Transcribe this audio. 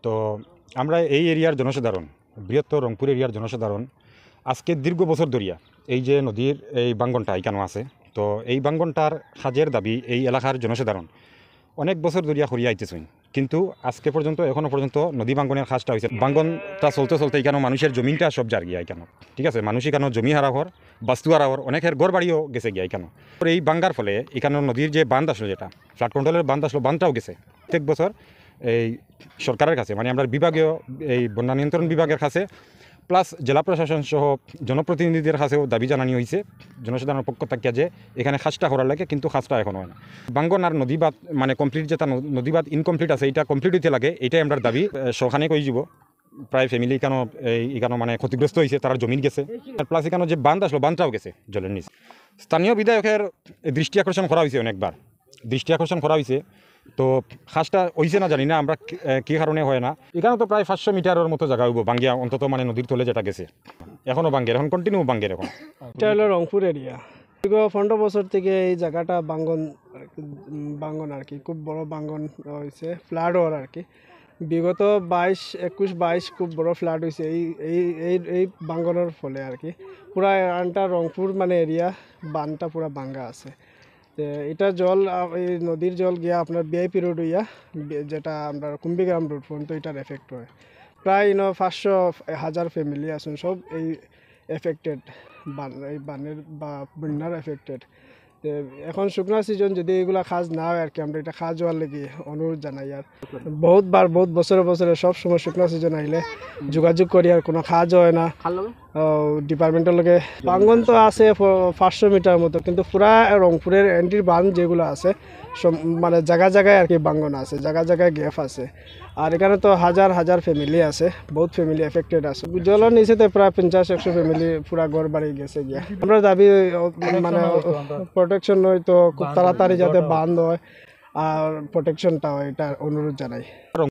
তো আমরা এই এরিয়ার জনসাধারণ, বৃহত্তর রংপুর এরিয়ার জনসাধারণ আজকে দীর্ঘ বছর ধরিয়া এই যে নদীর এই বাঙ্গনটা এখানে আছে, তো এই বাঙ্গনটার সাজের দাবি এই এলাকার জনসাধারণ অনেক বছর ধরিয়া করিয়া আইতেছেন, কিন্তু আজকে পর্যন্ত এখনো পর্যন্ত নদী বাঙ্গনের খাসটা হয়েছে। বাঙ্গনটা চলতে চলতে এখানে মানুষের জমিনটা সব যার গিয়া এখানে, ঠিক আছে, মানুষ এখানে জমি হারা হওয়ার, বাস্তু হারা হওয়ার, অনেকের ঘর বাড়িও গেছে গিয়া এখানে। এই বাঙ্গার ফলে এখানে নদীর যে বাঁধ আসলো, যেটা ফ্লাড কন্ট্রোলের বাঁধ আসলো, বাঁধটাও গেছে। প্রত্যেক বছর এই সরকারের কাছে, মানে আমরা বিভাগীয় এই বন্যা নিয়ন্ত্রণ বিভাগের কাছে প্লাস জেলা প্রশাসন সহ জনপ্রতিনিধিদের কাছেও দাবি জানানি হয়েছে জনসাধারণের পক্ষ থাকিয়া যে এখানে খাসটা করার লাগে, কিন্তু খাসটা এখন হয় না। বাঙ্গন আর নদীবাদ মানে কমপ্লিট যেটা নদীবাদ ইনকমপ্লিট আছে, এটা কমপ্লিট হইতে লাগে, এটাই আমরা দাবি। সখানে কই যাব প্রায় ফ্যামিলি এখানে মানে ক্ষতিগ্রস্ত হয়েছে, তারা জমিন গেছে, প্লাস এখানে যে বাঁধ আসলো বাঁধটাও গেছে জলের নিচে। স্থানীয় বিধায়কের দৃষ্টি আকর্ষণ করা হয়েছে, অনেকবার দৃষ্টি আকর্ষণ করা হয়েছে, তো খাসটা হয়েছে না জানি না আমরা কী কারণে হয় না। এখানে তো প্রায় 500 মিটারের মতো জায়গা হইব বাঙ্গিয়া, অন্তত মানে নদীর তলে যেটা গেছে এখনও বাঙ্গের, এখন কন্টিনিউ বাঙ্গের। এখন এটা হলো রংপুর এরিয়া। দীর্ঘ 15 বছর থেকে এই জায়গাটা বাঙ্গন আর কি, খুব বড় বাঙ্গন হয়েছে, ফ্লাড হওয়ার আর কি। বিগত 21-22 খুব বড় ফ্লাড হয়েছে এই এই এই এই বাঙ্গনের ফলে আর কি। পুরা আনটা রংপুর মানে এরিয়া বানটা পুরা ভাঙ্গা আছে। এটা জল এই নদীর জল গিয়া আপনার বিআইপি রোড হইয়া যেটা আমরা কুম্বিগ্রাম রোড পর্যন্ত এটার এফেক্ট হয়। প্রায় 500,000 ফ্যামিলি আছেন, সব এই এফেক্টেড এই বানের বা বন্যার এফেক্টেড। এখন শুকনা সিজন যদি এগুলা খাজ না হয় আর কি, আমরা এটা খাজ হওয়ার লেগে অনুরোধ জানাই। আর বহুত বছরে বছরে সব সময় শুকনা সিজন আইলে যোগাযোগ করি, আর কোনো খাজ হয় না ডিপার্টমেন্টের লগে। বাঙ্গন তো আছে 500 মিটার মতো, কিন্তু পুরা রংপুরের এন্ট্রির বাঁধ যেগুলো আছে সব মানে জায়গা জায়গায় আর কি বাঙ্গন আছে, জায়গা জায়গায় গ্যাপ আছে। আর এখানে তো হাজার হাজার ফ্যামিলি আছে, বহুত ফ্যামিলি এফেক্টেড আছে। জলের নিচেতে প্রায় 50-100 ফ্যামিলি পুরা ঘর বাড়ি গেছে গিয়া। আমরা দাবি মানে প্রোটেকশন হয়তো খুব তাড়াতাড়ি যাতে বাঁধ হয় আর প্রোটেকশনটা হয়, এটা অনুরোধ জানাই।